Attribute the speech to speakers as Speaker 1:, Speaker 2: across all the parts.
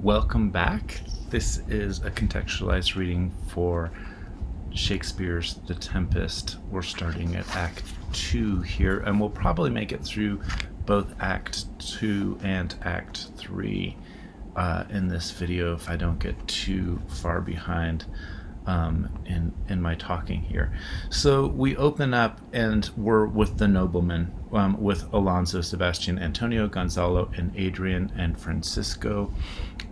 Speaker 1: Welcome back. This is a contextualized reading for Shakespeare's The Tempest. We're starting at Act 2 here, and we'll probably make it through both Act 2 and Act 3 in this video if I don't get too far behind in my talking here. So we open up and we're with the noblemen, with Alonso, Sebastian, Antonio, Gonzalo, and Adrian, and Francisco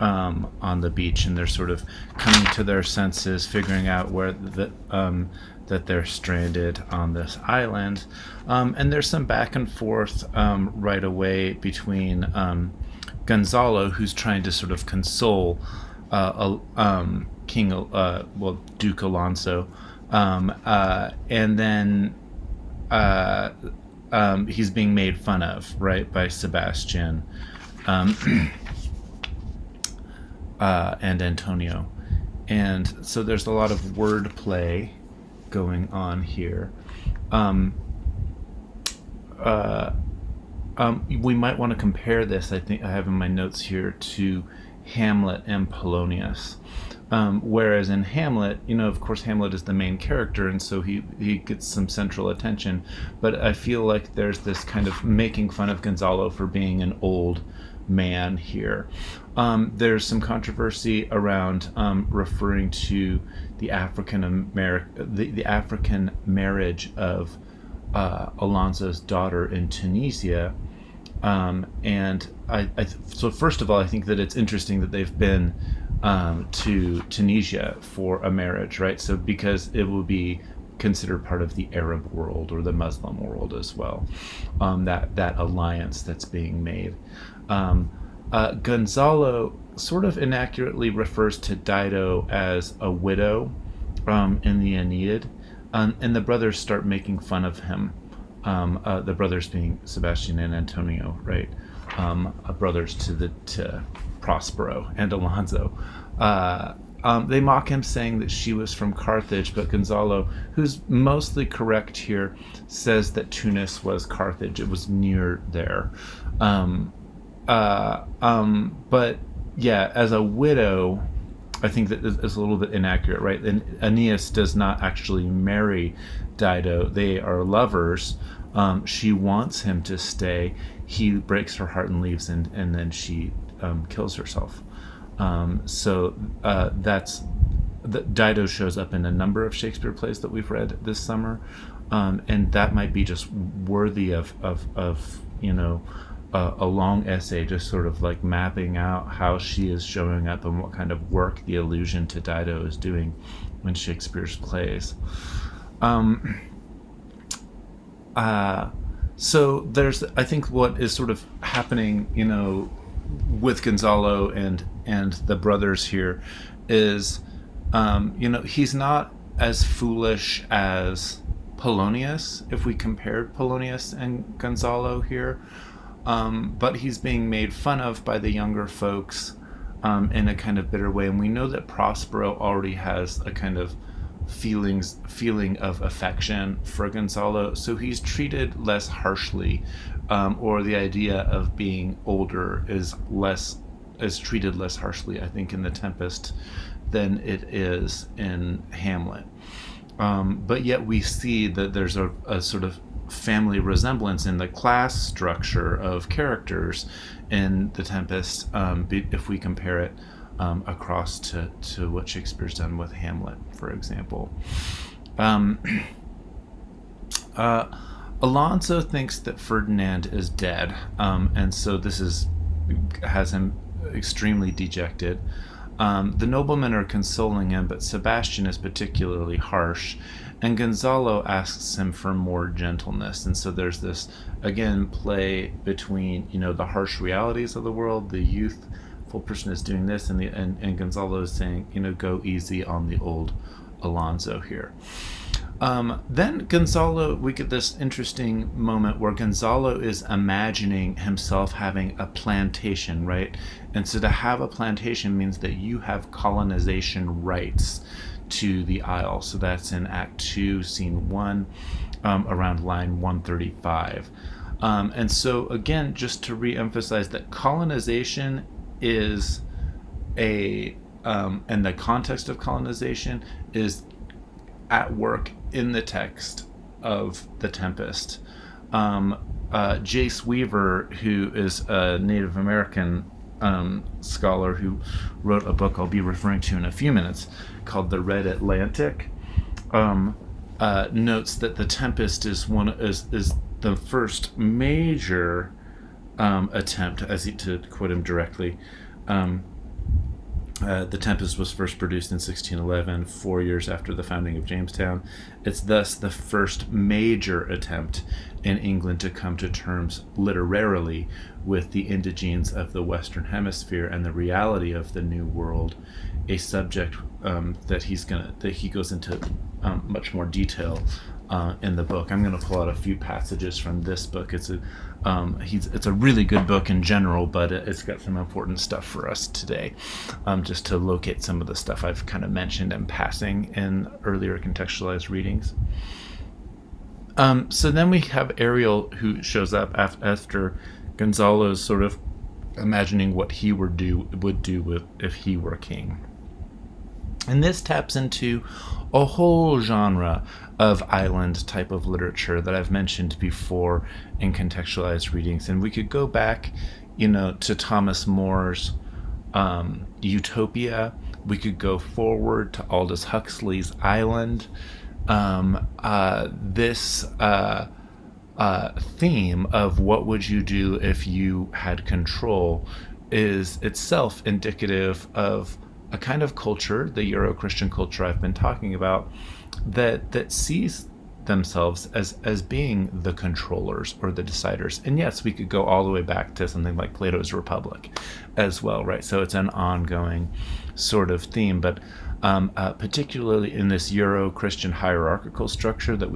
Speaker 1: on the beach, and they're sort of coming to their senses, figuring out where that they're stranded on this island. And there's some back and forth right away between Gonzalo, who's trying to sort of console Duke Alonso, and then he's being made fun of, right, by Sebastian and Antonio. And so there's a lot of wordplay going on here. We might want to compare this, I think I have in my notes here, to Hamlet and Polonius. Whereas in Hamlet, of course Hamlet is the main character, and so he gets some central attention, but I feel like there's this kind of making fun of Gonzalo for being an old man here. There's some controversy around referring to the African marriage of Alonso's daughter in Tunisia. And so first of all, I think that it's interesting that they've been to Tunisia for a marriage, right? So because it will be considered part of the Arab world or the Muslim world as well, that alliance that's being made. Gonzalo sort of inaccurately refers to Dido as a widow in the Aeneid, and the brothers start making fun of him. The brothers being Sebastian and Antonio, right? Brothers to Prospero and Alonso. They mock him, saying that she was from Carthage, but Gonzalo, who's mostly correct here, says that Tunis was Carthage. It was near there. But yeah, as a widow, I think that is a little bit inaccurate, right? And Aeneas does not actually marry Dido. They are lovers. She wants him to stay. He breaks her heart and leaves, and then she kills herself. So Dido shows up in a number of Shakespeare plays that we've read this summer, and that might be just worthy of a long essay, just sort of like mapping out how she is showing up and what kind of work the allusion to Dido is doing in Shakespeare's plays. So there's, I think, what is sort of happening, with Gonzalo and the brothers here is, he's not as foolish as Polonius, if we compared Polonius and Gonzalo here. But he's being made fun of by the younger folks in a kind of bitter way. And we know that Prospero already has a kind of feeling of affection for Gonzalo, so he's treated less harshly, or the idea of being older is treated less harshly, I think, in The Tempest than it is in Hamlet. But yet we see that there's a sort of family resemblance in the class structure of characters in The Tempest, if we compare it across to what Shakespeare's done with Hamlet, for example. Alonso thinks that Ferdinand is dead, and so this has him extremely dejected. The noblemen are consoling him, but Sebastian is particularly harsh, and Gonzalo asks him for more gentleness. And so there's this, again, play between, the harsh realities of the world. The youthful person is doing this, and Gonzalo is saying, go easy on the old Alonso here. Then Gonzalo, we get this interesting moment where Gonzalo is imagining himself having a plantation, right? And so to have a plantation means that you have colonization rights to the isle. So that's in Act 2, Scene 1, around line 135. And so again, just to re-emphasize that colonization is and the context of colonization is at work in the text of the Tempest. Jace Weaver, who is a Native American scholar who wrote a book I'll be referring to in a few minutes called The Red Atlantic, notes that the Tempest is the first major attempt, to quote him directly. The Tempest was first produced in 1611, 4 years after the founding of Jamestown. It's thus the first major attempt in England to come to terms literarily with the indigenes of the Western Hemisphere and the reality of the New World, a subject that he goes into much more detail in the book. I'm going to pull out a few passages from this book. It's a really good book in general, but it's got some important stuff for us today, just to locate some of the stuff I've kind of mentioned in passing in earlier contextualized readings. So then we have Ariel, who shows up after Gonzalo's sort of imagining what he would do if he were king. And this taps into a whole genre of island type of literature that I've mentioned before in contextualized readings. And we could go back, to Thomas More's Utopia. We could go forward to Aldous Huxley's Island. This theme of what would you do if you had control is itself indicative of a kind of culture, the Euro-Christian culture I've been talking about, that sees themselves as being the controllers or the deciders. And yes, we could go all the way back to something like Plato's Republic as well, right? So it's an ongoing sort of theme, but particularly in this Euro-Christian hierarchical structure that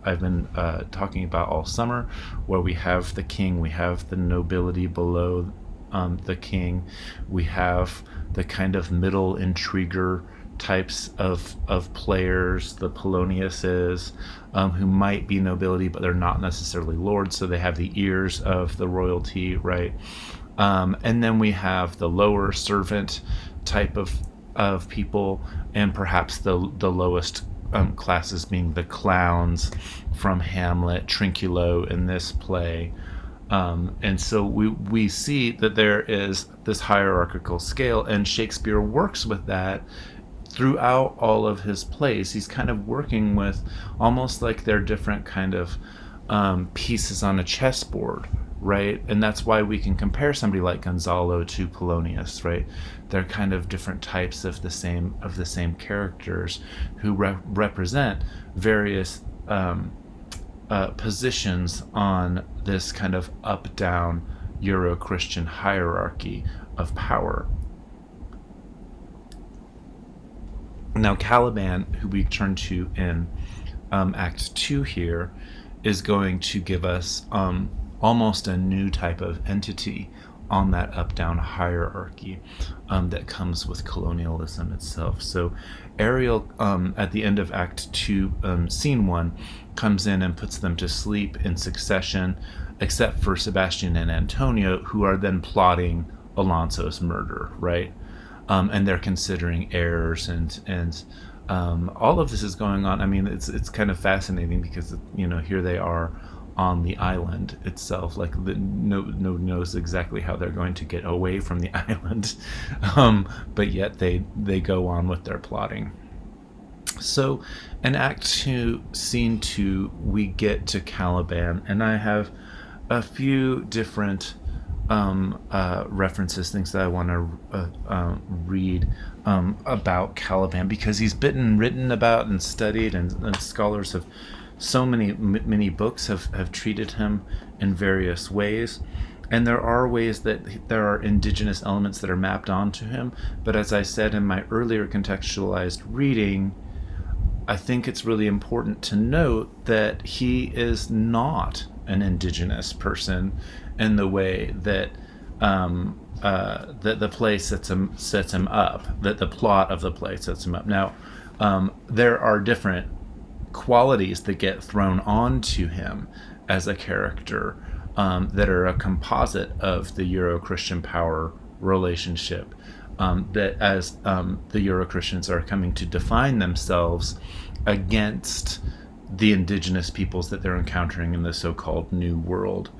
Speaker 1: I've been talking about all summer, where we have the king, we have the nobility below the king, we have the kind of middle intriguer types of players, the Poloniuses, who might be nobility, but they're not necessarily lords, so they have the ears of the royalty, right? And then we have the lower servant type of people, and perhaps the lowest classes being the clowns from Hamlet, Trinculo in this play. And so we see that there is this hierarchical scale, and Shakespeare works with that throughout all of his plays. He's kind of working with almost like they're different kind of pieces on a chessboard, right? And that's why we can compare somebody like Gonzalo to Polonius, right? They're kind of different types of the same characters who represent various positions on this kind of up-down Euro-Christian hierarchy of power. Now, Caliban, who we turn to in Act 2 here, is going to give us almost a new type of entity on that up-down hierarchy that comes with colonialism itself. So Ariel, at the end of Act 2, Scene 1, comes in and puts them to sleep in succession, except for Sebastian and Antonio, who are then plotting Alonso's murder, right? And they're considering heirs, and all of this is going on. I mean, it's kind of fascinating because, here they are on the island itself, like no knows exactly how they're going to get away from the island, but yet they go on with their plotting. So in Act 2, Scene 2, we get to Caliban, and I have a few different references, things that I want to read about Caliban, because he's been written about and studied, and scholars have so many books have treated him in various ways. And there are ways that there are indigenous elements that are mapped onto him. But as I said in my earlier contextualized reading, I think it's really important to note that he is not an indigenous person in the way that that the play sets him up, that the plot of the play sets him up. Now, there are different qualities that get thrown onto him as a character that are a composite of the Euro-Christian power relationship. that as the Euro-Christians are coming to define themselves against the indigenous peoples that they're encountering in the so-called New World.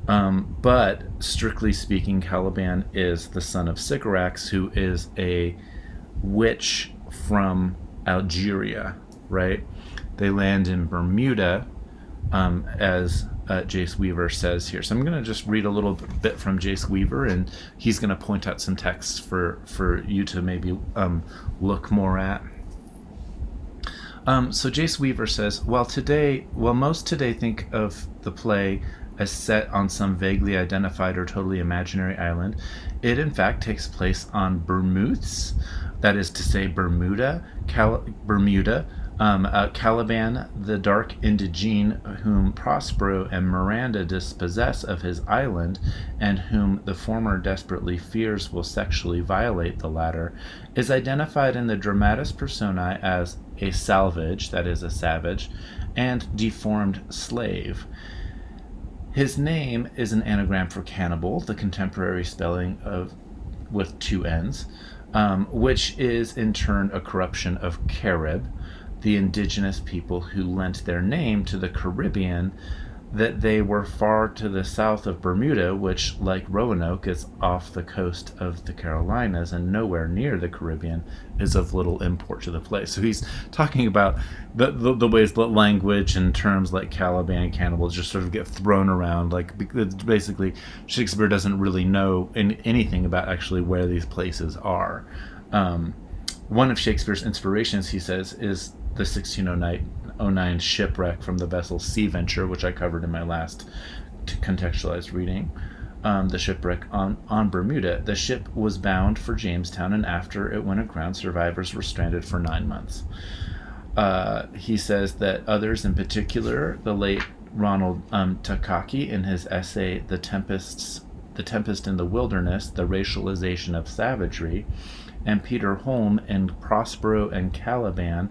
Speaker 1: But strictly speaking, Caliban is the son of Sycorax, who is a witch from Algeria, right? They land in Bermuda, as Jace Weaver says here. So I'm going to just read a little bit from Jace Weaver, and he's going to point out some texts for you to maybe look more at. So Jace Weaver says, while most today think of the play as set on some vaguely identified or totally imaginary island, it in fact takes place on Bermudes, that is to say Bermuda, Caliban, the dark indigene whom Prospero and Miranda dispossess of his island, and whom the former desperately fears will sexually violate the latter, is identified in the dramatis personae as a salvage, that is a savage, and deformed slave. His name is an anagram for cannibal, the contemporary spelling of with two N's, which is in turn a corruption of Carib, the indigenous people who lent their name to the Caribbean, that they were far to the south of Bermuda, which, like Roanoke, is off the coast of the Carolinas and nowhere near the Caribbean, is of little import to the play. So he's talking about the ways that language and terms like Caliban and cannibal just sort of get thrown around. Like, basically, Shakespeare doesn't really know anything about actually where these places are. One of Shakespeare's inspirations, he says, is the 1609 shipwreck from the vessel Sea Venture, which I covered in my last contextualized reading. The shipwreck on Bermuda. The ship was bound for Jamestown, and after it went aground, survivors were stranded for 9 months. He says that others, in particular, the late Ronald Takaki, in his essay The Tempest in the Wilderness, The Racialization of Savagery, and Peter Holm in Prospero and Caliban,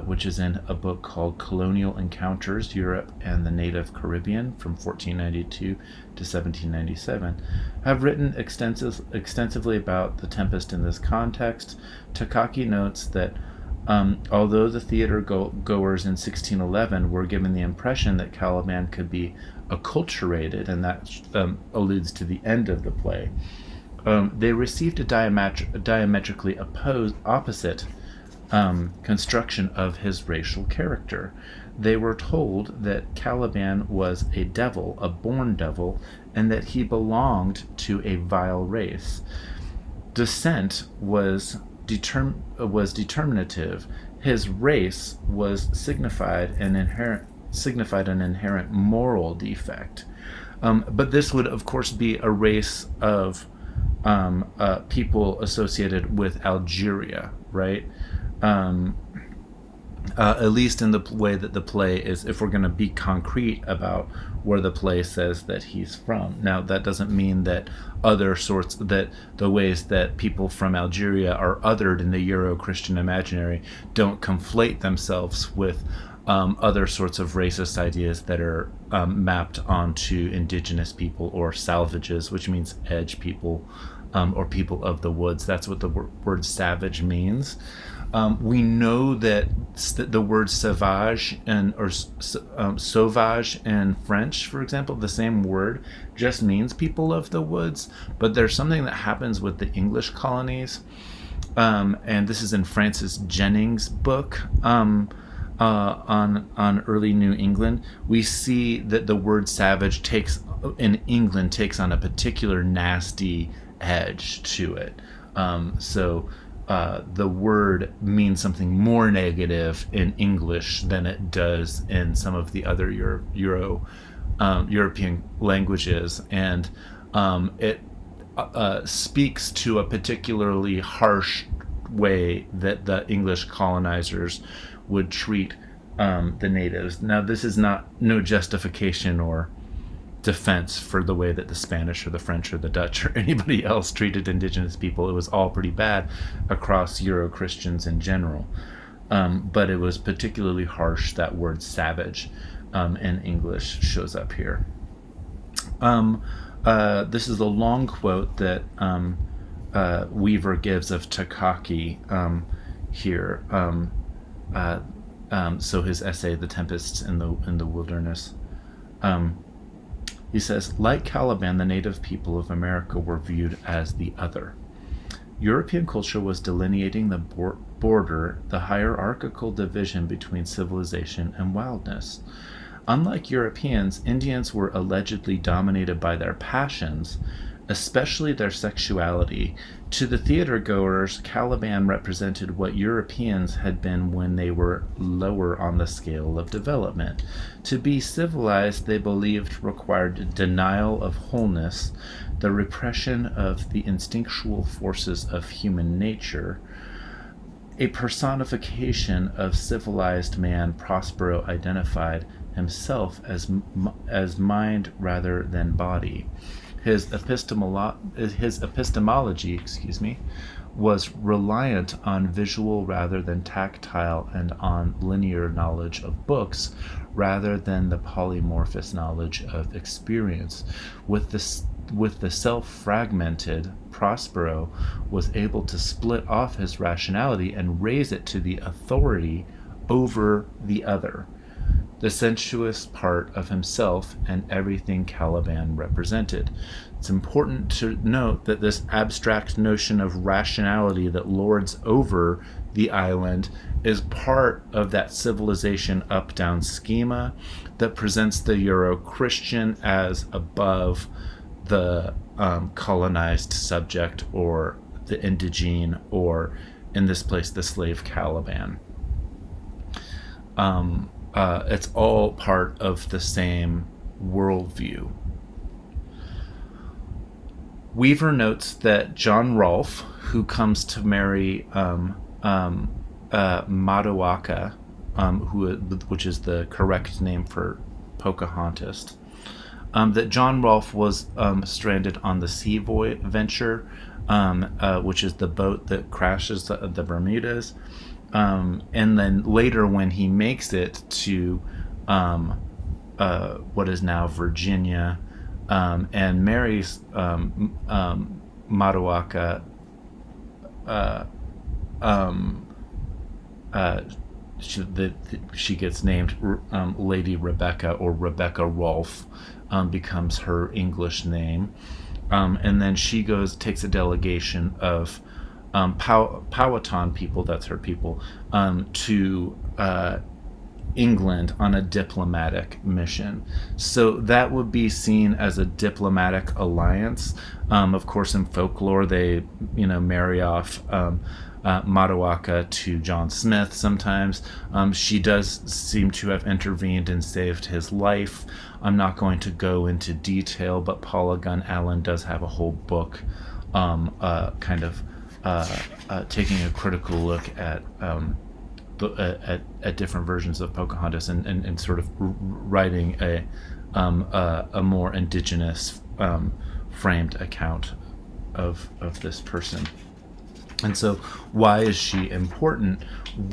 Speaker 1: which is in a book called Colonial Encounters, Europe and the Native Caribbean from 1492 to 1797, have written extensively about the Tempest in this context. Takaki notes that although the theater goers in 1611 were given the impression that Caliban could be acculturated, and that alludes to the end of the play, they received a diametrically opposite construction of his racial character. They were told that Caliban was a devil, a born devil, and that he belonged to a vile race. Descent was determinative. His race signified an inherent moral defect. But this would, of course, be a race of people associated with Algeria, right? At least in the way that the play is, if we're going to be concrete about where the play says that he's from. Now, that doesn't mean that that the ways that people from Algeria are othered in the Euro-Christian imaginary don't conflate themselves with other sorts of racist ideas that are mapped onto indigenous people or salvages, which means edge people or people of the woods. That's what the word savage means. We know that the word sauvage or sauvage in French, for example, the same word just means people of the woods. But there's something that happens with the English colonies, and this is in Francis Jennings' book on early New England. We see that the word savage in England takes on a particular nasty edge to it. The word means something more negative in English than it does in some of the other European languages, and it speaks to a particularly harsh way that the English colonizers would treat the natives. Now, this is no justification or defense for the way that the Spanish or the French or the Dutch or anybody else treated indigenous people. It was all pretty bad across Euro-Christians in general. But it was particularly harsh. That word savage in English shows up here. This is a long quote that Weaver gives of Takaki here. So his essay, "The Tempests in the Wilderness." He says, like Caliban, the native people of America were viewed as the other. European culture was delineating the border, the hierarchical division between civilization and wildness. Unlike Europeans, Indians were allegedly dominated by their passions, especially their sexuality. To the theatergoers, Caliban represented what Europeans had been when they were lower on the scale of development. To be civilized, they believed, required denial of wholeness, the repression of the instinctual forces of human nature. A personification of civilized man, Prospero identified himself as mind rather than body. His epistemology, was reliant on visual rather than tactile and on linear knowledge of books rather than the polymorphous knowledge of experience. With the self-fragmented, Prospero was able to split off his rationality and raise it to the authority over the other, the sensuous part of himself and everything Caliban represented. It's important to note that this abstract notion of rationality that lords over the island is part of that civilization up-down schema that presents the Euro-Christian as above the colonized subject or the indigene, or in this place, the slave Caliban. It's all part of the same worldview. Weaver notes that John Rolfe, who comes to marry Matawaka, which is the correct name for Pocahontas, that John Rolfe was stranded on the Sea Venture, which is the boat that crashes the Bermudas. And then later, when he makes it to what is now Virginia, and marries Matawaka, she gets named Lady Rebecca, or Rebecca Rolfe becomes her English name. And then she takes a delegation of Powhatan people, that's her people, to England on a diplomatic mission. So that would be seen as a diplomatic alliance. Of course, in folklore, they marry off Matawaka to John Smith sometimes. She does seem to have intervened and saved his life. I'm not going to go into detail, but Paula Gunn Allen does have a whole book taking a critical look at different versions of Pocahontas and sort of writing a more indigenous framed account of this person. And so why is she important?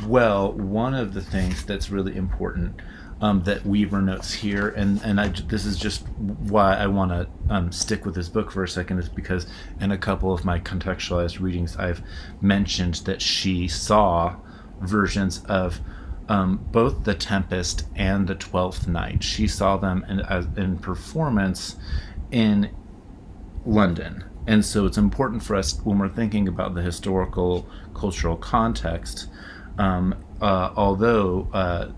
Speaker 1: Well, one of the things that's really important that Weaver notes here, and this is just why I want to stick with this book for a second, is because in a couple of my contextualized readings I've mentioned that she saw versions of both the Tempest and the Twelfth Night. She saw them in performance in London. And so it's important for us, when we're thinking about the historical cultural context, although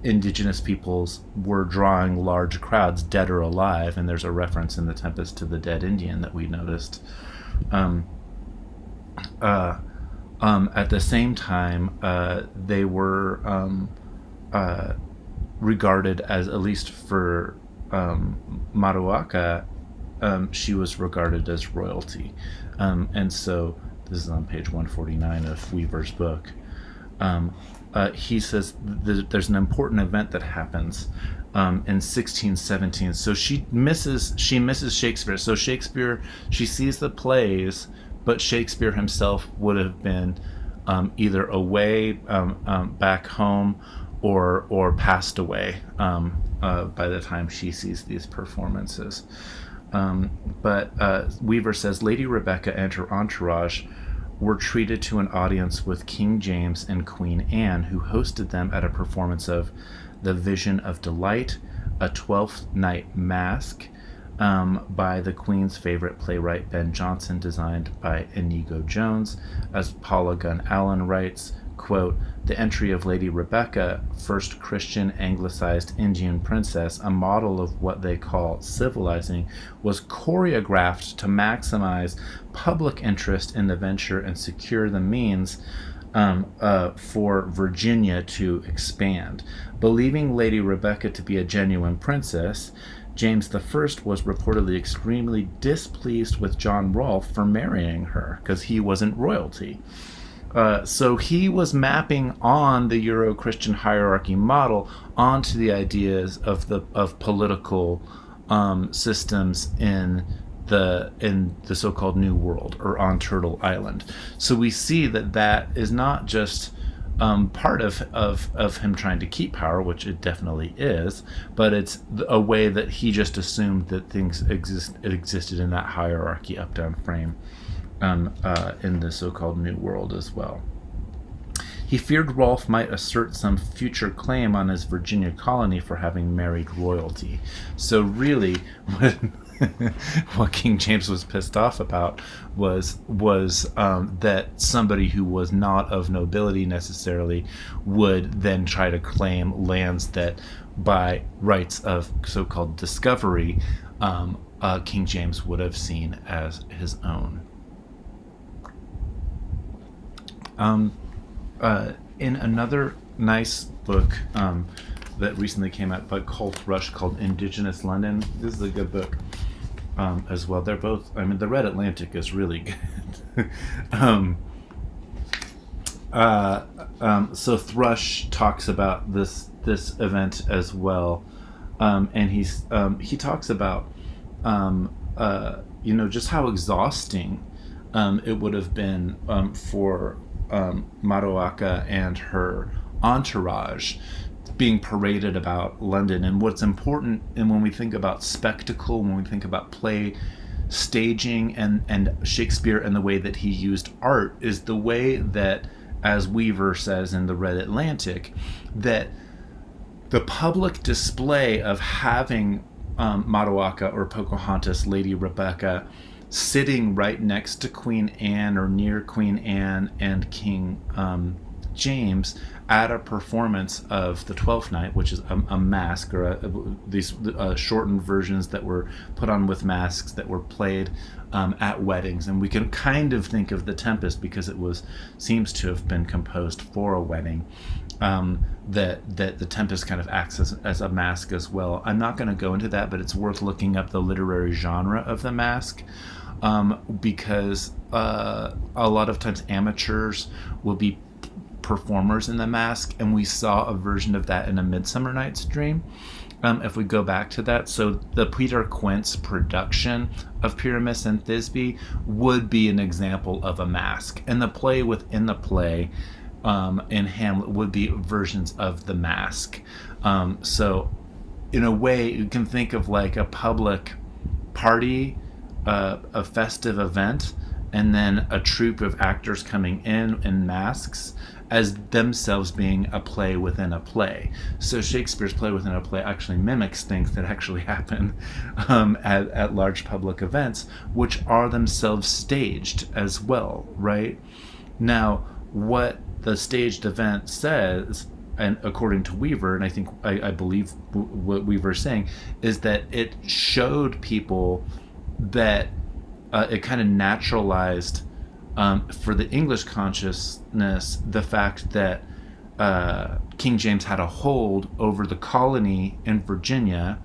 Speaker 1: indigenous peoples were drawing large crowds, dead or alive, and there's a reference in the Tempest to the dead Indian that we noticed, at the same time, they were regarded as, at least for Matawaka, she was regarded as royalty. And so this is on page 149 of Weaver's book. He says there's an important event that happens in 1617. So she misses Shakespeare. So Shakespeare, she sees the plays, but Shakespeare himself would have been either away back home or passed away by the time she sees these performances. But Weaver says Lady Rebecca and her entourage were treated to an audience with King James and Queen Anne, who hosted them at a performance of The Vision of Delight, a Twelfth Night Masque, by the Queen's favorite playwright Ben Jonson, designed by Inigo Jones. As Paula Gunn Allen writes, quote, "The entry of Lady Rebecca, first Christian anglicized Indian princess, a model of what they call civilizing, was choreographed to maximize public interest in the venture and secure the means for Virginia to expand. Believing Lady Rebecca to be a genuine princess, James I was reportedly extremely displeased with John Rolfe for marrying her because he wasn't royalty. So he was mapping on the Euro-Christian hierarchy model onto the ideas of political systems in the so-called New World, or on Turtle Island. So we see that is not just part of him trying to keep power, which it definitely is, but it's a way that he just assumed that things existed in that hierarchy up-down frame in the so-called New World as well. He feared Rolfe might assert some future claim on his Virginia colony for having married royalty. So really, what King James was pissed off about was that somebody who was not of nobility necessarily would then try to claim lands that, by rights of so-called discovery, King James would have seen as his own. In another nice book that recently came out by Colt Rush called Indigenous London, this is a good book as well. They're both, I mean, the Red Atlantic is really good. So Thrush talks about this event as well, and he talks about just how exhausting it would have been for Matawaka and her entourage being paraded about London. And what's important, and when we think about spectacle, when we think about play staging and Shakespeare and the way that he used art, is the way that, as Weaver says in the Red Atlantic, that the public display of having Matawaka or Pocahontas, Lady Rebecca, sitting right next to Queen Anne or near Queen Anne and King James at a performance of the Twelfth Night, which is a masque, or these shortened versions that were put on with masks that were played at weddings. And we can kind of think of the Tempest, because it seems to have been composed for a wedding, that the Tempest kind of acts as a masque as well. I'm not going to go into that, but it's worth looking up the literary genre of the masque, because a lot of times amateurs will be performers in the masque, and we saw a version of that in A Midsummer Night's Dream. If we go back to that, so the Peter Quince production of Pyramus and Thisbe would be an example of a masque, and the play within the play in Hamlet would be versions of the masque. So in a way, you can think of like a public party, a festive event, and then a troupe of actors coming in masks, as themselves being a play within a play. So Shakespeare's play within a play actually mimics things that actually happen at large public events, which are themselves staged as well, right? Now, what the staged event says, and according to Weaver, and I believe what Weaver's saying, is that it showed people that it kind of naturalized, for the English consciousness, the fact that King James had a hold over the colony in Virginia,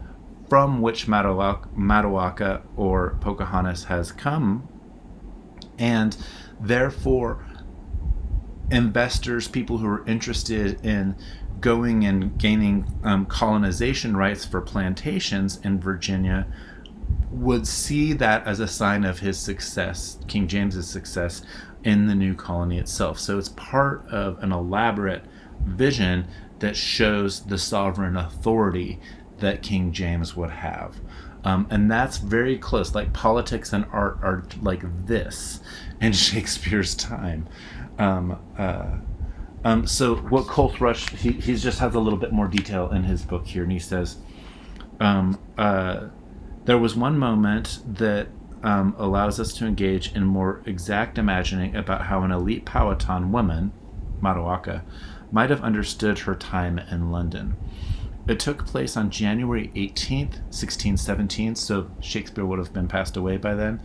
Speaker 1: from which Matawaka or Pocahontas has come, and therefore investors, people who are interested in going and gaining colonization rights for plantations in Virginia, would see that as a sign of his success, King James's success in the new colony itself. So it's part of an elaborate vision that shows the sovereign authority that King James would have. And that's very close. Like politics and art are like this in Shakespeare's time. Um, uh, so what Cole Thrush, he just has a little bit more detail in his book here, and he says, um, uh, there was one moment that allows us to engage in more exact imagining about how an elite Powhatan woman, Matawaka, might have understood her time in London. It took place on January 18th, 1617, so Shakespeare would have been passed away by then,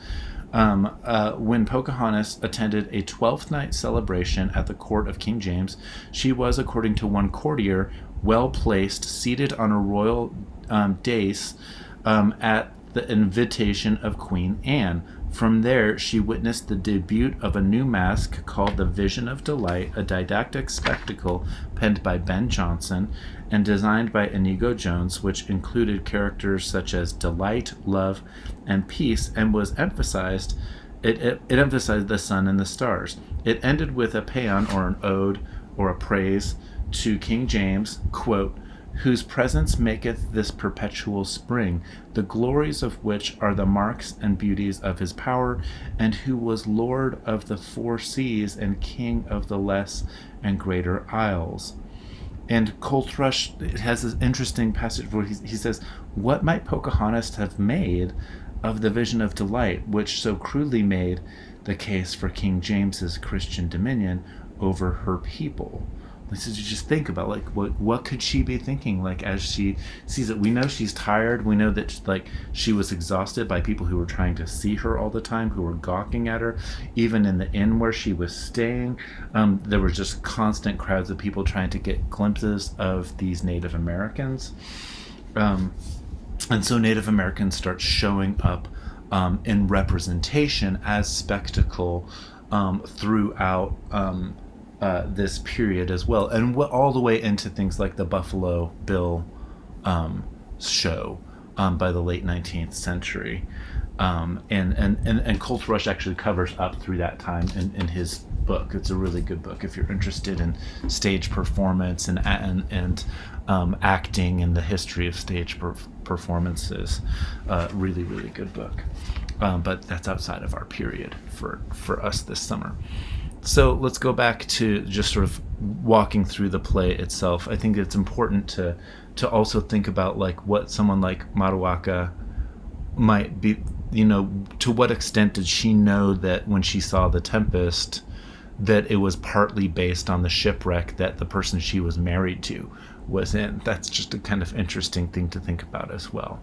Speaker 1: when Pocahontas attended a 12th night celebration at the court of King James. She was, according to one courtier, well placed, seated on a royal dais at the invitation of Queen Anne. From there, she witnessed the debut of a new masque called The Vision of Delight, a didactic spectacle penned by Ben Jonson and designed by Inigo Jones, which included characters such as delight, love, and peace, and was emphasized. It emphasized the sun and the stars. It ended with a paean, or an ode, or a praise to King James, quote, whose presence maketh this perpetual spring, the glories of which are the marks and beauties of his power, and who was Lord of the four seas and King of the less and greater isles. And Cole Thrush has this interesting passage where he says, what might Pocahontas have made of the Vision of Delight, which so crudely made the case for King James's Christian dominion over her people? So you just think about, like, what could she be thinking, like, as she sees it? We know she's tired. We know that, like, she was exhausted by people who were trying to see her all the time, who were gawking at her. Even in the inn where she was staying, there were just constant crowds of people trying to get glimpses of these Native Americans. And so Native Americans start showing up in representation as spectacle throughout this period as well, and all the way into things like the Buffalo Bill show by the late 19th century. And Cole Thrush actually covers up through that time in his book. It's a really good book if you're interested in stage performance and acting and the history of stage performances. Really, really good book. But that's outside of our period for us this summer. So let's go back to just sort of walking through the play itself. I think it's important to also think about, like, what someone like Matawaka might be, to what extent did she know that when she saw the Tempest, that it was partly based on the shipwreck that the person she was married to was in. That's just a kind of interesting thing to think about as well.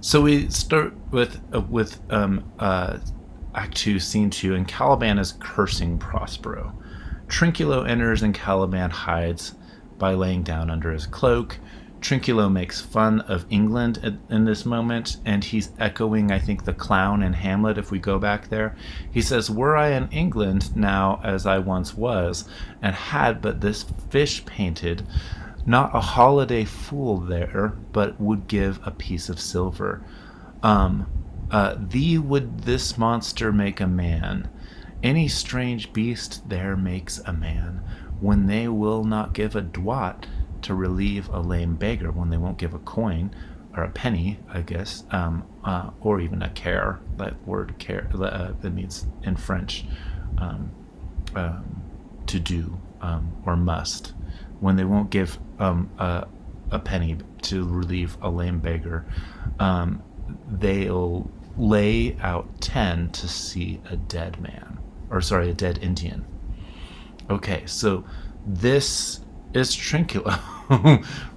Speaker 1: So we start with Act 2, Scene 2, and Caliban is cursing Prospero. Trinculo enters and Caliban hides by laying down under his cloak. Trinculo makes fun of England in this moment, and he's echoing, I think, the clown in Hamlet, if we go back there. He says, were I in England now as I once was, and had but this fish painted, not a holiday fool there, but would give a piece of silver. Thee would this monster make a man. Any strange beast there makes a man. When they will not give a doit to relieve a lame beggar, when they won't give a coin, or a penny, I guess, or even a care. That word care, that means in French, to do, or must. When they won't give a penny to relieve a lame beggar, they'll lay out 10 to see a dead man, a dead Indian. Okay, so this is Trinculo,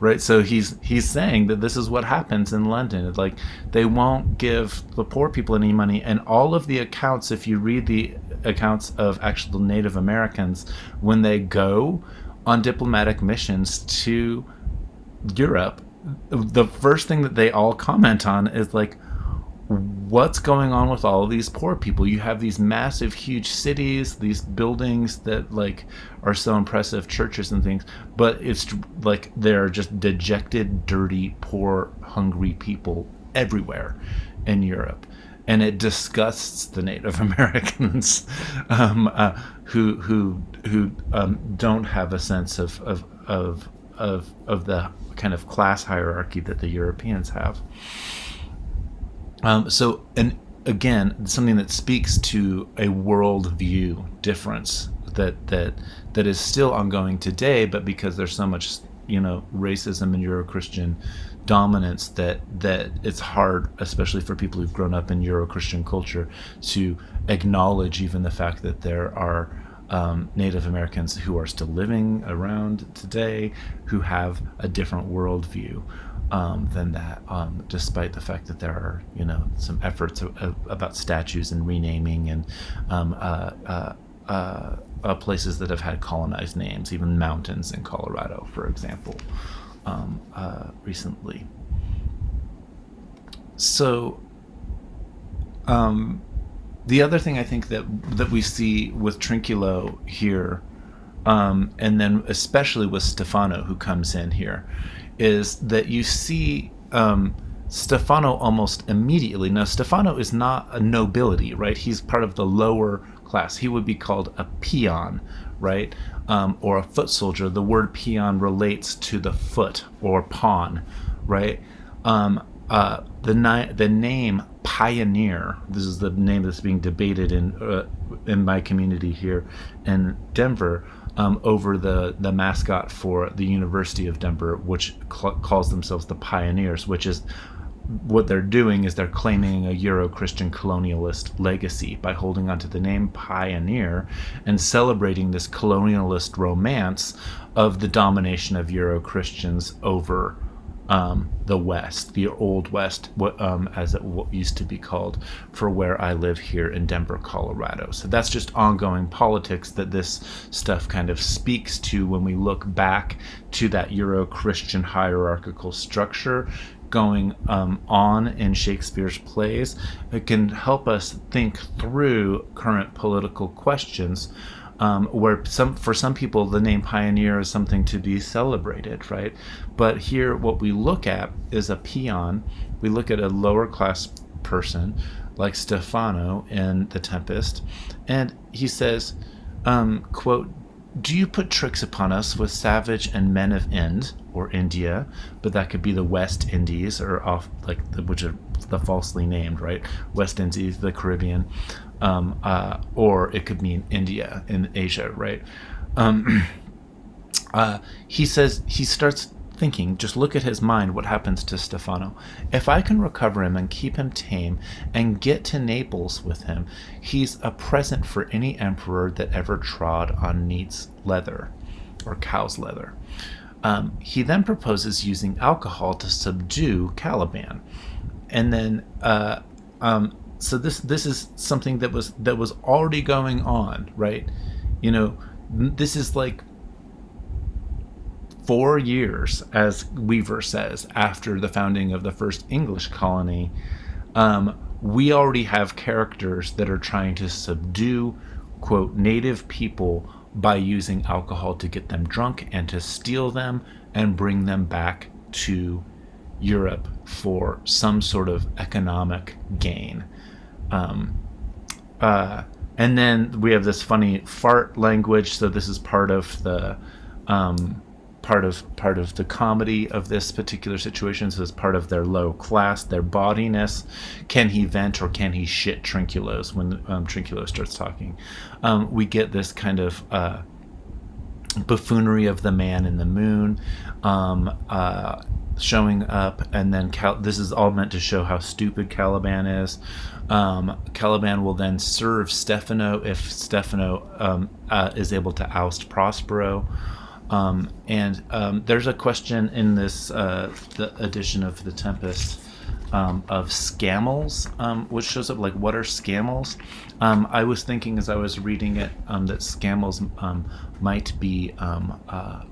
Speaker 1: right? So he's saying that this is what happens in London. It's like they won't give the poor people any money, and all of the accounts, if you read the accounts of actual Native Americans when they go on diplomatic missions to Europe, the first thing that they all comment on is, like, what's going on with all of these poor people? You have these massive, huge cities, these buildings that, like, are so impressive, churches and things, but it's like they're just dejected, dirty, poor, hungry people everywhere in Europe. And it disgusts the Native Americans who don't have a sense of of the kind of class hierarchy that the Europeans have. So, and again, something that speaks to a worldview difference that is still ongoing today, but because there's so much, racism and Euro-Christian dominance that it's hard, especially for people who've grown up in Euro-Christian culture, to acknowledge even the fact that there are Native Americans who are still living around today who have a different worldview than that, despite the fact that there are, some efforts about statues and renaming and places that have had colonized names, even mountains in Colorado, for example, recently. So, the other thing I think that we see with Trinculo here, and then especially with Stefano, who comes in here, is that you see Stefano almost immediately. Now, Stefano is not a nobility, right? He's part of the lower class. He would be called a peon, right? Or a foot soldier. The word peon relates to the foot or pawn, right? The name pioneer, this is the name that's being debated in my community here in Denver, over the mascot for the University of Denver, which calls themselves the Pioneers, which is what they're doing is they're claiming a Euro-Christian colonialist legacy by holding onto the name Pioneer and celebrating this colonialist romance of the domination of Euro-Christians over the West, the Old West, as it used to be called, for where I live here in Denver, Colorado. So that's just ongoing politics that this stuff kind of speaks to when we look back to that Euro-Christian hierarchical structure going on in Shakespeare's plays. It can help us think through current political questions, where for some people the name pioneer is something to be celebrated, right? But here what we look at is a peon. We look at a lower class person like Stefano in The Tempest, and he says, quote, "Do you put tricks upon us with savage and men of Ind, or India," but that could be the West Indies, or off which are the falsely named, right? West Indies, the Caribbean, or it could mean India in Asia, right? He says, he starts thinking, just look at his mind, what happens to Stefano. "If I can recover him and keep him tame and get to Naples with him, he's a present for any emperor that ever trod on neat's leather," or cow's leather. He then proposes using alcohol to subdue Caliban. And then, so this is something that was already going on, right? This is like 4 years, as Weaver says, after the founding of the first English colony. We already have characters that are trying to subdue, quote, native people by using alcohol to get them drunk and to steal them and bring them back to Europe for some sort of economic gain. And then we have this funny fart language. So this is part of the part of the comedy of this particular situation. So it's part of their low class, their bawdiness. Can he vent or can he shit Trinculos when Trinculo starts talking? We get this kind of buffoonery of the man in the moon showing up, and then this is all meant to show how stupid Caliban is. Caliban will then serve Stefano if Stefano is able to oust Prospero. And there's a question in this the edition of The Tempest of scamels, which shows up like, what are scamels? I was thinking as I was reading it that scamels might be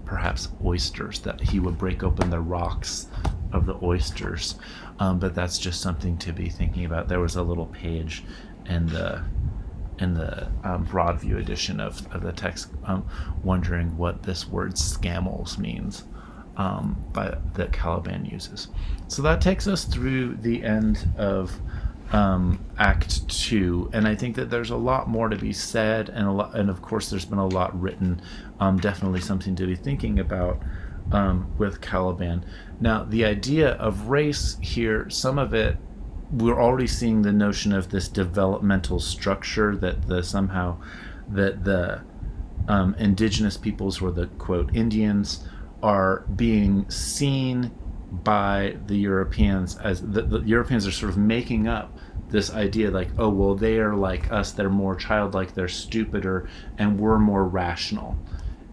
Speaker 1: perhaps oysters, that he would break open the rocks of the oysters, but that's just something to be thinking about. There was a little page in the Broadview edition of the text wondering what this word scamels means that Caliban uses. So that takes us through the end of Act 2, and I think that there's a lot more to be said, and of course there's been a lot written, definitely something to be thinking about. with Caliban. Now, the idea of race here, some of it, we're already seeing the notion of this developmental structure that the indigenous peoples, or the quote Indians, are being seen by the Europeans as the Europeans are sort of making up this idea like, oh, well, they are like us, they're more childlike, they're stupider, and we're more rational.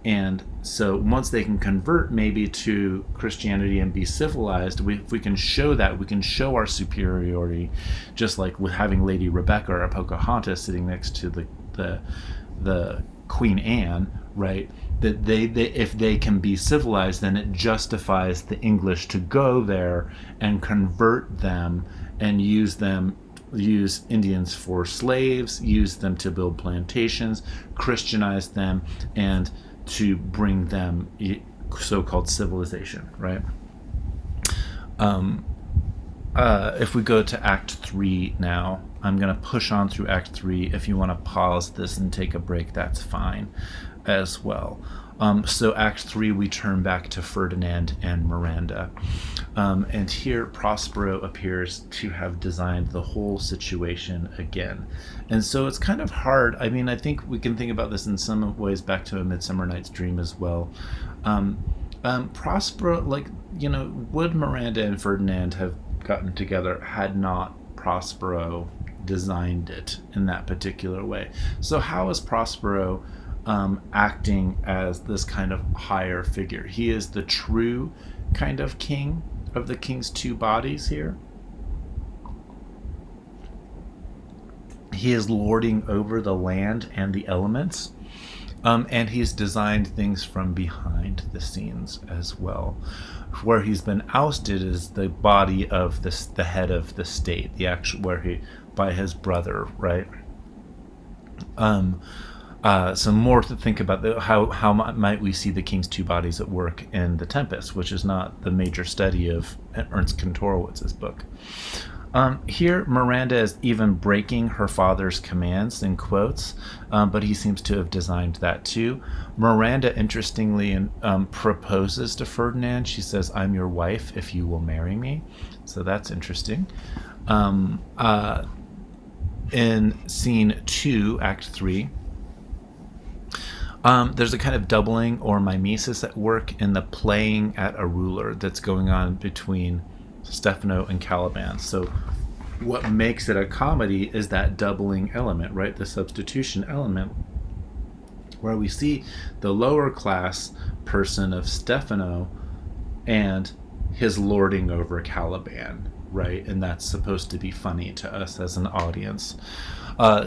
Speaker 1: And so once they can convert maybe to Christianity and be civilized, if we can show that, we can show our superiority, just like with having Lady Rebecca or a Pocahontas sitting next to the Queen Anne, right? That they if they can be civilized, then it justifies the English to go there and convert them and use Indians for slaves, use them to build plantations, Christianize them, and to bring them so-called civilization, right? If we go to Act 3 now, I'm going to push on through Act 3. If you want to pause this and take a break, that's fine as well. So Act 3, we turn back to Ferdinand and Miranda. And here Prospero appears to have designed the whole situation again. And so it's kind of hard. I mean, I think we can think about this in some ways back to A Midsummer Night's Dream as well. Prospero, would Miranda and Ferdinand have gotten together had not Prospero designed it in that particular way? So how is Prospero acting as this kind of higher figure? He is the true kind of king of the king's two bodies here. He is lording over the land and the elements, and he's designed things from behind the scenes as well. Where he's been ousted is the body of the head of the state, by his brother, right? Some more to think about how might we see the king's two bodies at work in The Tempest, which is not the major study of Ernst Kantorawitz's book. Here, Miranda is even breaking her father's commands, in quotes, but he seems to have designed that too. Miranda, interestingly, proposes to Ferdinand. She says, "I'm your wife if you will marry me." So that's interesting. In Scene 2, Act 3, there's a kind of doubling or mimesis at work in the playing at a ruler that's going on between Stefano and Caliban. So what makes it a comedy is that doubling element, right? The substitution element, where we see the lower class person of Stefano and his lording over Caliban, right? And that's supposed to be funny to us as an audience.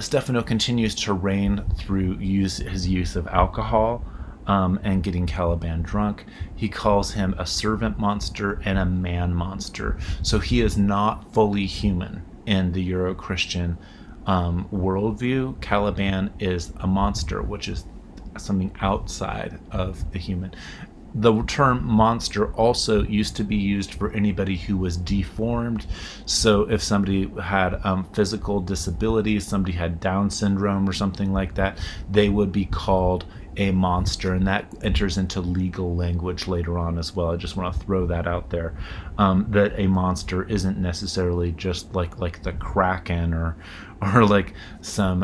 Speaker 1: Stefano continues to reign through his use of alcohol and getting Caliban drunk. He calls him a servant monster and a man monster. So he is not fully human in the Euro-Christian worldview. Caliban is a monster, which is something outside of the human. The term monster also used to be used for anybody who was deformed. So if somebody had physical disabilities, somebody had Down syndrome or something like that, they would be called a monster, and that enters into legal language later on as well. I just want to throw that out there, that a monster isn't necessarily just like the Kraken or like some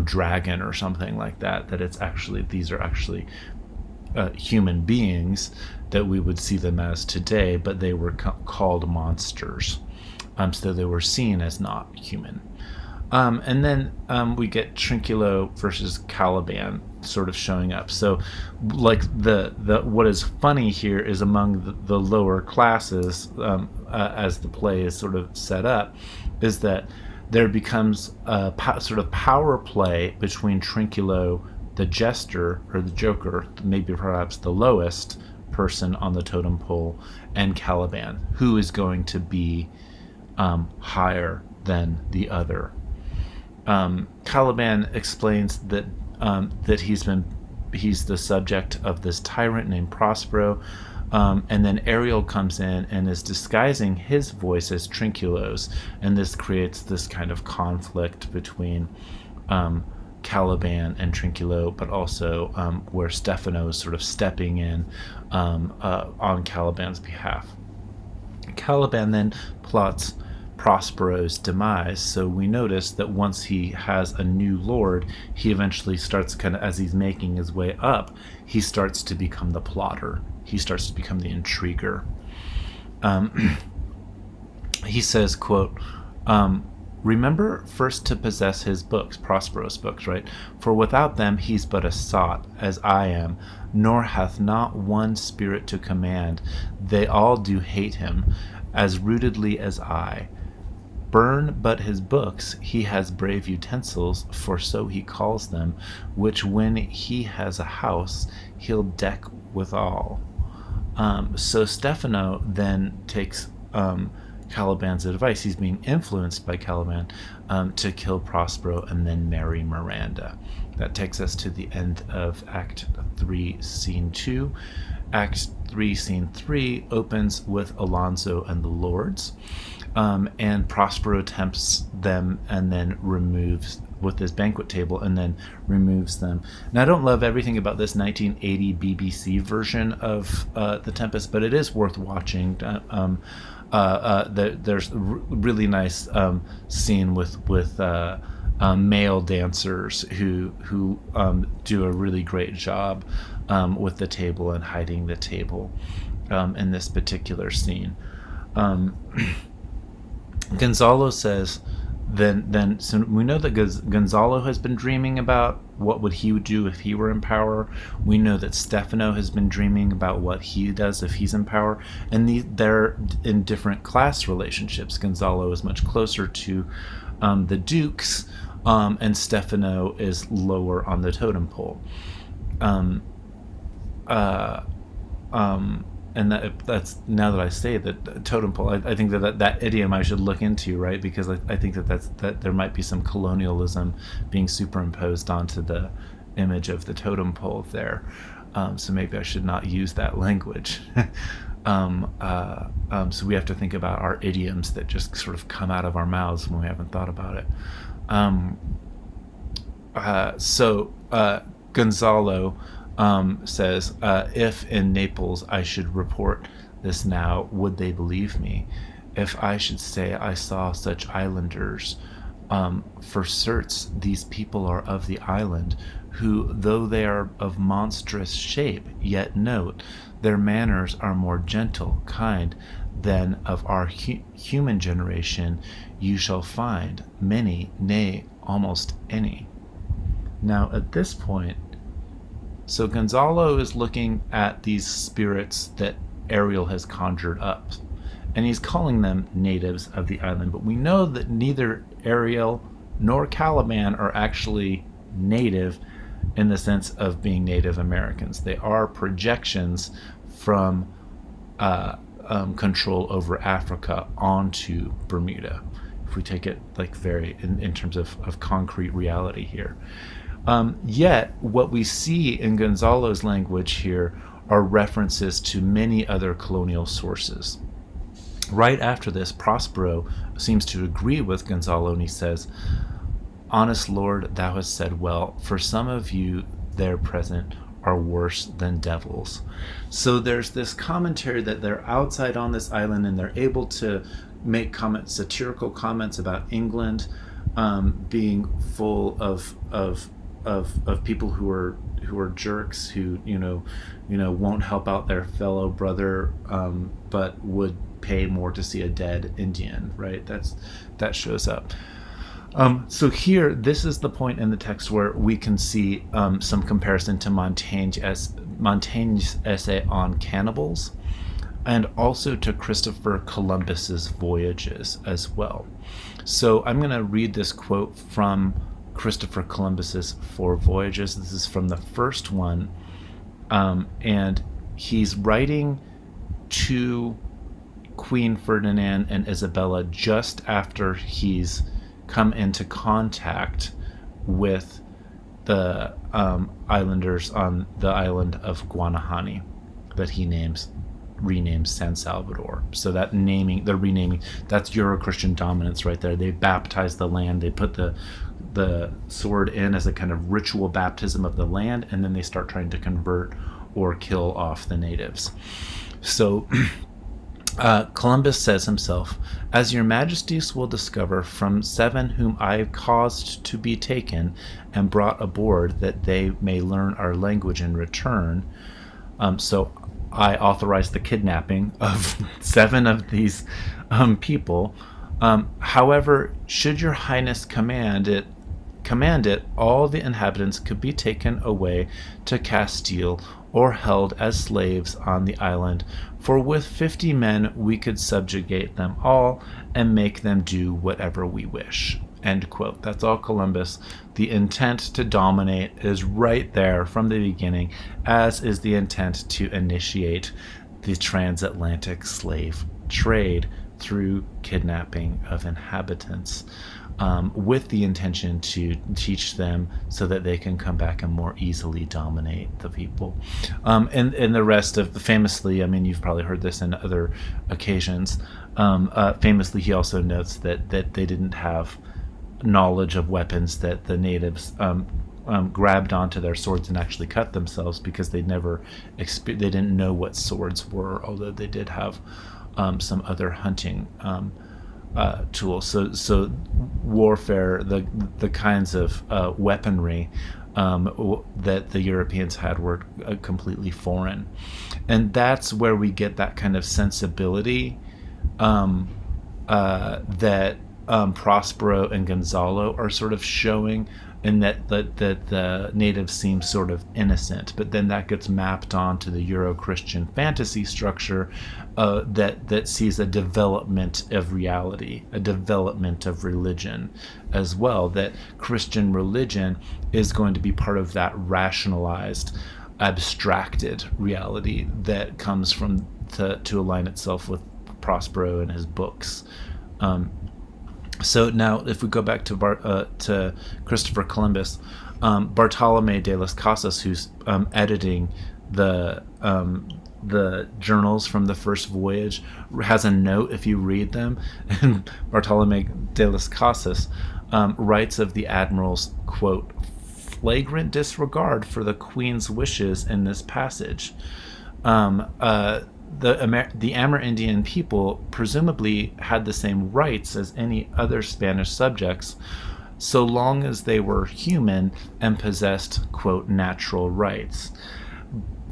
Speaker 1: dragon or something like that. That it's actually, these are actually human beings that we would see them as today, but they were called monsters, so they were seen as not human. And then we get Trinculo versus Caliban sort of showing up. So like the what is funny here is among the lower classes, as the play is sort of set up, is that there becomes a sort of power play between Trinculo, the jester or the joker, maybe perhaps the lowest person on the totem pole, and Caliban, who is going to be higher than the other. Caliban explains that he's the subject of this tyrant named Prospero, and then Ariel comes in and is disguising his voice as Trinculo's, and this creates this kind of conflict between Caliban and Trinculo, but also where Stefano is sort of stepping in on Caliban's behalf. Caliban then plots Prospero's demise. So we notice that once he has a new lord, he eventually starts kind of, as he's making his way up, he starts to become the plotter. He starts to become the intriguer. He says, quote, remember first to possess his books, Prospero's books, right? For without them he's but a sot, as I am, nor hath not one spirit to command. They all do hate him, as rootedly as I. Burn but his books, he has brave utensils, for so he calls them, which when he has a house, he'll deck withal. So Stefano then takes Caliban's advice. He's being influenced by Caliban to kill Prospero and then marry Miranda. That takes us to the end of Act 3, Scene 2. Act 3, Scene 3 opens with Alonso and the Lords, and Prospero tempts them and then removes with his banquet table and then removes them. Now, I don't love everything about this 1980 BBC version of The Tempest, but it is worth watching. There's a really nice scene with male dancers who do a really great job with the table and hiding the table in this particular scene. Gonzalo says, so we know that Gonzalo has been dreaming about what would he do if he were in power. We know that Stefano has been dreaming about what he does if he's in power, and they're in different class relationships. Gonzalo is much closer to the dukes, and Stefano is lower on the totem pole. And that's now that I say that totem pole, I think that idiom I should look into, right? Because I think that there might be some colonialism being superimposed onto the image of the totem pole there. So maybe I should not use that language. So we have to think about our idioms that just sort of come out of our mouths when we haven't thought about it. So Gonzalo says, if in Naples I should report this now, would they believe me? If I should say I saw such islanders, for certes these people are of the island, who, though they are of monstrous shape, yet note, their manners are more gentle, kind, than of our human generation you shall find many, nay, almost any. Now at this point, so Gonzalo is looking at these spirits that Ariel has conjured up, and he's calling them natives of the island. But we know that neither Ariel nor Caliban are actually native in the sense of being Native Americans. They are projections from control over Africa onto Bermuda, if we take it like very in terms of concrete reality here. Yet, what we see in Gonzalo's language here are references to many other colonial sources. Right after this, Prospero seems to agree with Gonzalo, and he says, honest Lord, thou hast said well, for some of you there present are worse than devils. So there's this commentary that they're outside on this island, and they're able to make satirical comments about England being full of people who are jerks, who won't help out their fellow brother, but would pay more to see a dead Indian, right? That shows up. So here, this is the point in the text where we can see some comparison to Montaigne's essay on cannibals, and also to Christopher Columbus's voyages as well. So I'm going to read this quote from Christopher Columbus's 4 Voyages. This is from the first one, and he's writing to Queen Ferdinand and Isabella just after he's come into contact with the islanders on the island of Guanahani that he renames San Salvador. So that naming, the renaming, that's Euro-Christian dominance right there. They baptized the land. They put the the sword in as a kind of ritual baptism of the land, and then they start trying to convert or kill off the natives. So Columbus says himself, "As your majesties will discover from 7 whom I caused to be taken and brought aboard, that they may learn our language in return." So I authorized the kidnapping of 7 of these people. However, should your highness command it, all the inhabitants could be taken away to Castile or held as slaves on the island, for with 50 men we could subjugate them all and make them do whatever we wish. End quote. That's all Columbus. The intent to dominate is right there from the beginning, as is the intent to initiate the transatlantic slave trade through kidnapping of inhabitants, with the intention to teach them so that they can come back and more easily dominate the people. And the rest of the, famously, I mean, you've probably heard this in other occasions, famously he also notes that they didn't have knowledge of weapons, that the natives grabbed onto their swords and actually cut themselves because they didn't know what swords were, although they did have some other hunting tools. So warfare, the kinds of weaponry that the Europeans had were completely foreign, and that's where we get that kind of sensibility that Prospero and Gonzalo are sort of showing, and that the natives seem sort of innocent, but then that gets mapped onto the Euro-Christian fantasy structure that sees a development of reality, a development of religion as well, that Christian religion is going to be part of that rationalized, abstracted reality that comes from to align itself with Prospero and his books. So now, if we go back to Christopher Columbus, Bartolome de las Casas, who's editing the journals from the first voyage, has a note if you read them, and Bartolome de las Casas writes of the admiral's, quote, "flagrant disregard for the Queen's wishes in this passage." The Amerindian people presumably had the same rights as any other Spanish subjects, so long as they were human and possessed, quote, "natural rights."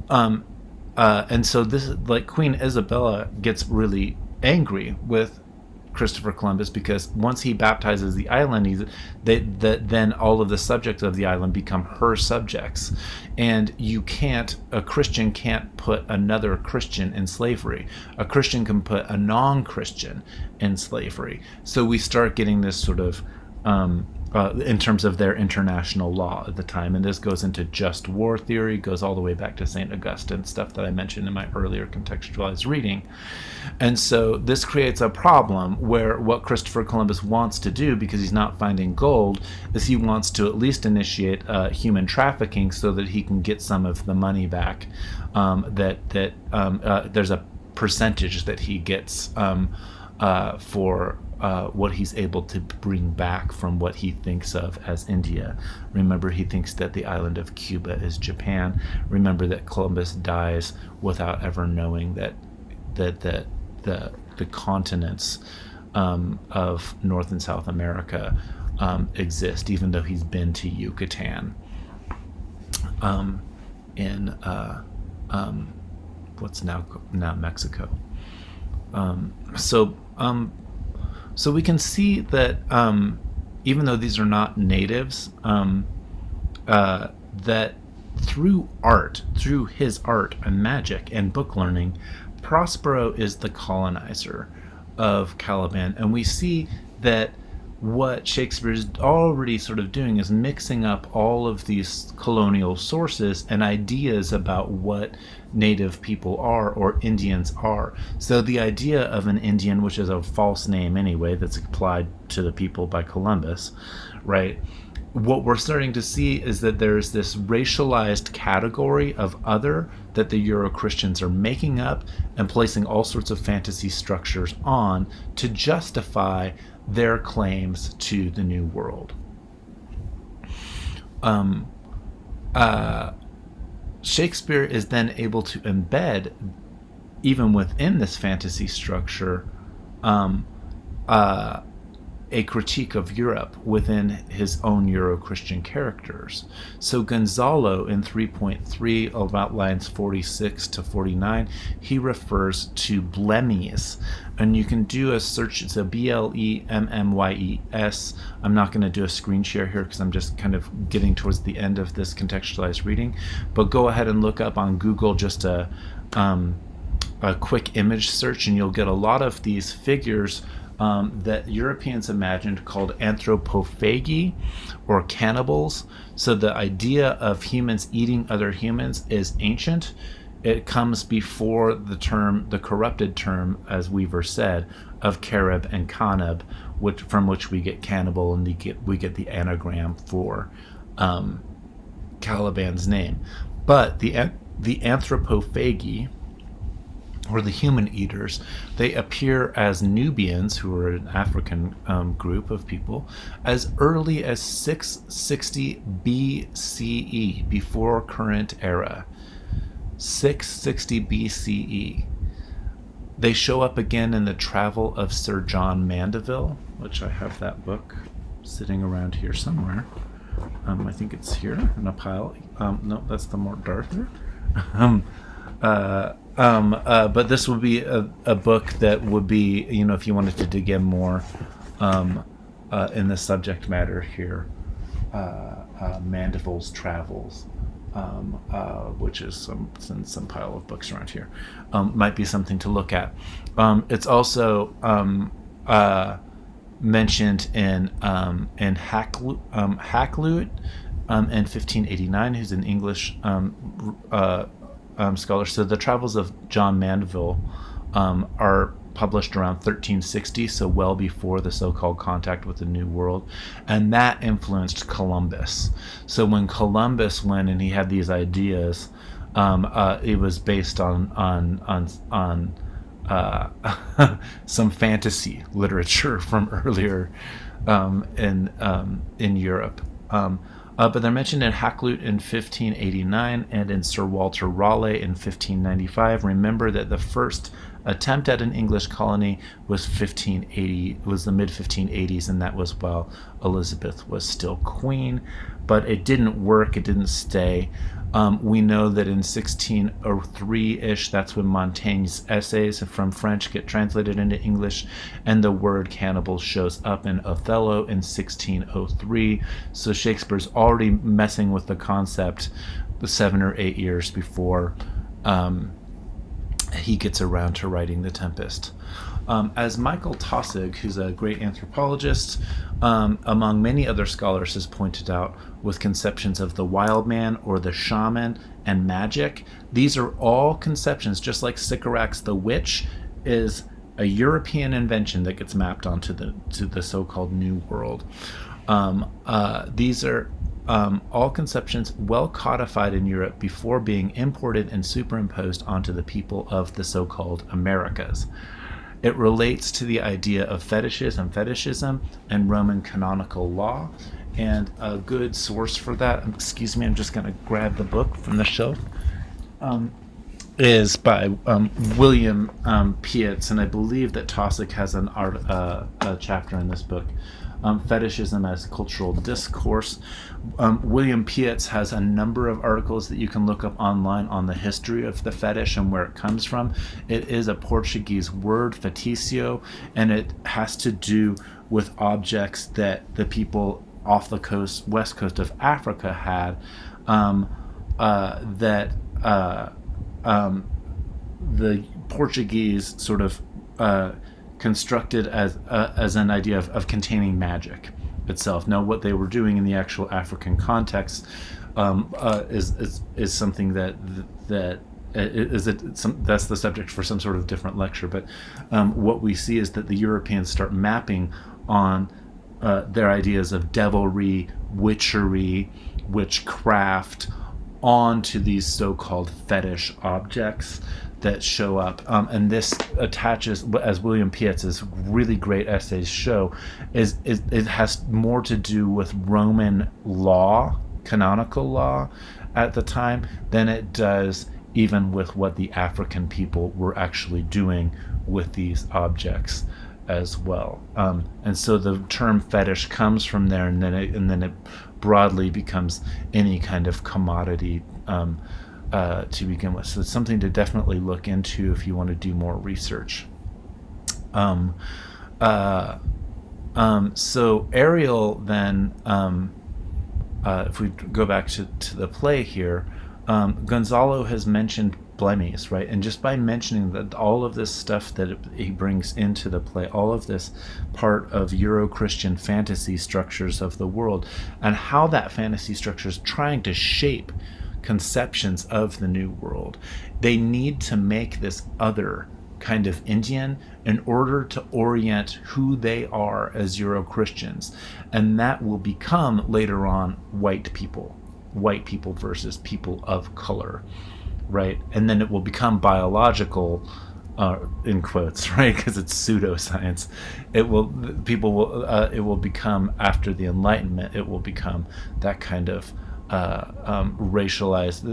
Speaker 1: And so this is like Queen Isabella gets really angry with Christopher Columbus, because once he baptizes the island, then all of the subjects of the island become her subjects, and a Christian can't put another Christian in slavery. A Christian can put a non-Christian in slavery. So we start getting this sort of in terms of their international law at the time, and this goes into just war theory, goes all the way back to St. Augustine, stuff that I mentioned in my earlier contextualized reading. And so this creates a problem where what Christopher Columbus wants to do, because he's not finding gold, is he wants to at least initiate human trafficking so that he can get some of the money back. There's a percentage that he gets for what he's able to bring back from what he thinks of as India. Remember, he thinks that the island of Cuba is Japan. Remember that Columbus dies without ever knowing that the continents of North and South America exist, even though he's been to Yucatan in what's now Mexico. So we can see that even though these are not natives, that through art, through his art and magic and book learning, Prospero is the colonizer of Caliban. And we see that what Shakespeare is already sort of doing is mixing up all of these colonial sources and ideas about what native people are or Indians are. So the idea of an Indian, which is a false name anyway, that's applied to the people by Columbus, right? What we're starting to see is that there's this racialized category of other that the Euro-Christians are making up and placing all sorts of fantasy structures on to justify their claims to the New World. um, uh, Shakespeare is then able to embed, even within this fantasy structure, um, uh, a critique of Europe within his own Euro-Christian characters. So Gonzalo in 3.3 about lines 46 to 49, he refers to blemmies. And you can do a search, it's a Blemyes. I'm not going to do a screen share here because I'm just kind of getting towards the end of this contextualized reading. But go ahead and look up on Google just a quick image search, and you'll get a lot of these figures that Europeans imagined called anthropophagy, or cannibals. So the idea of humans eating other humans is ancient. It comes before the corrupted term, as Weaver said, of Carib and Canib, from which we get cannibal, and we get the anagram for Caliban's name. But the anthropophagy, or the human eaters, they appear as Nubians, who are an African group of people, as early as 660 BCE, before current era. 660 BCE. They show up again in the Travel of Sir John Mandeville, which I have that book sitting around here somewhere. I think it's here in a pile. No, that's the Mort Arthur. But this would be a book that would be, if you wanted to dig in more in the subject matter here, Mandeville's Travels, which is some pile of books around here, might be something to look at. It's also mentioned in Hakluyt in 1589, who's an English scholar. So the Travels of John Mandeville are published around 1360, so well before the so-called contact with the New World, and that influenced Columbus. So when Columbus went and he had these ideas, it was based on some fantasy literature from earlier in Europe. But they're mentioned in Hakluyt in 1589 and in Sir Walter Raleigh in 1595. Remember that the first attempt at an English colony was the mid 1580s, and that was while Elizabeth was still queen. But it didn't work. It didn't stay. We know that in 1603-ish, that's when Montaigne's essays from French get translated into English, and the word cannibal shows up in Othello in 1603. So Shakespeare's already messing with the concept 7 or 8 years before he gets around to writing The Tempest. As Michael Taussig, who's a great anthropologist, among many other scholars, has pointed out, with conceptions of the wild man or the shaman and magic, these are all conceptions, just like Sycorax the witch is a European invention that gets mapped onto the so-called New World. These are all conceptions well codified in Europe before being imported and superimposed onto the people of the so-called Americas. It relates to the idea of fetishes and fetishism and Roman canonical law. And a good source for that, excuse me, I'm just going to grab the book from the shelf, is by William Pietz. And I believe that Taussig has a chapter in this book, Fetishism as Cultural Discourse. William Pietz has a number of articles that you can look up online on the history of the fetish and where it comes from. It is a Portuguese word, feiticio, and it has to do with objects that the people off the west coast of Africa had, that the Portuguese sort of constructed as an idea of containing magic itself. Now, what they were doing in the actual African context is something that's the subject for some sort of different lecture. But what we see is that the Europeans start mapping on their ideas of devilry, witchery, witchcraft onto these so-called fetish objects that show up, and this attaches, as William Pietz's really great essays show, it has more to do with Roman law canonical law at the time than it does even with what the African people were actually doing with these objects as well. And so the term fetish comes from there, and then it broadly becomes any kind of commodity to begin with. So it's something to definitely look into if you want to do more research. So Ariel then, if we go back to the play here, Gonzalo has mentioned blemies, right? And just by mentioning that, all of this stuff that he brings into the play, all of this part of Euro-Christian fantasy structures of the world, and how that fantasy structure is trying to shape conceptions of the new world, they need to make this other kind of Indian in order to orient who they are as Euro-Christians. And that will become later on white people versus people of color, right? And then it will become biological, in quotes, right? Because it's pseudoscience. It will become, after the Enlightenment, it will become that kind of racialized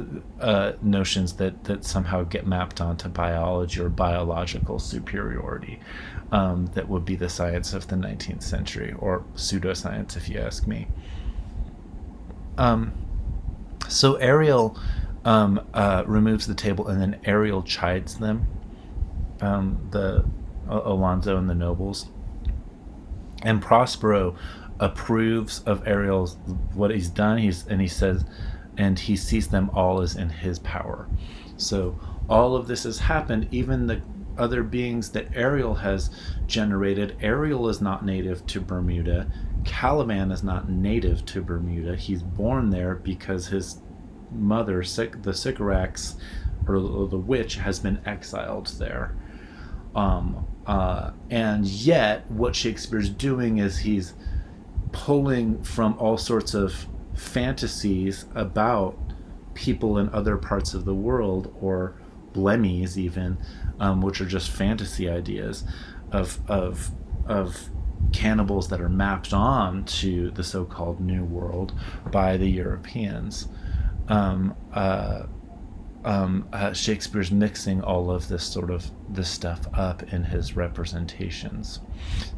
Speaker 1: notions that somehow get mapped onto biology or biological superiority. That would be the science of the 19th century, or pseudoscience, if you ask me. So Ariel removes the table, and then Ariel chides them, the Alonso and the nobles. And Prospero approves of Ariel's, what he's done. He says, and he sees them all as in his power. So all of this has happened. Even the other beings that Ariel has generated. Ariel is not native to Bermuda. Caliban is not native to Bermuda. He's born there because his mother, the Sycorax, or the witch, has been exiled there. And yet, what Shakespeare's doing is he's pulling from all sorts of fantasies about people in other parts of the world, or blemies even, which are just fantasy ideas of cannibals that are mapped on to the so-called New World by the Europeans. Shakespeare's mixing all of this stuff up in his representations.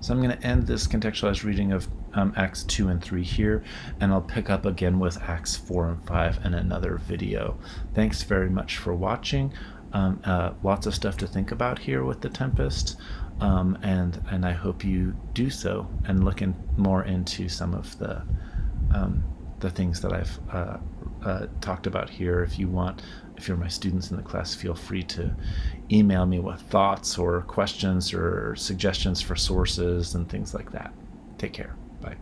Speaker 1: So I'm going to end this contextualized reading of Acts 2 and 3 here, and I'll pick up again with Acts 4 and 5 in another video. Thanks very much for watching. Lots of stuff to think about here with the Tempest, and I hope you do so and look more into some of the things that I've talked about here. If you're my students in the class, feel free to email me with thoughts or questions or suggestions for sources and things like that. Take care. Bye.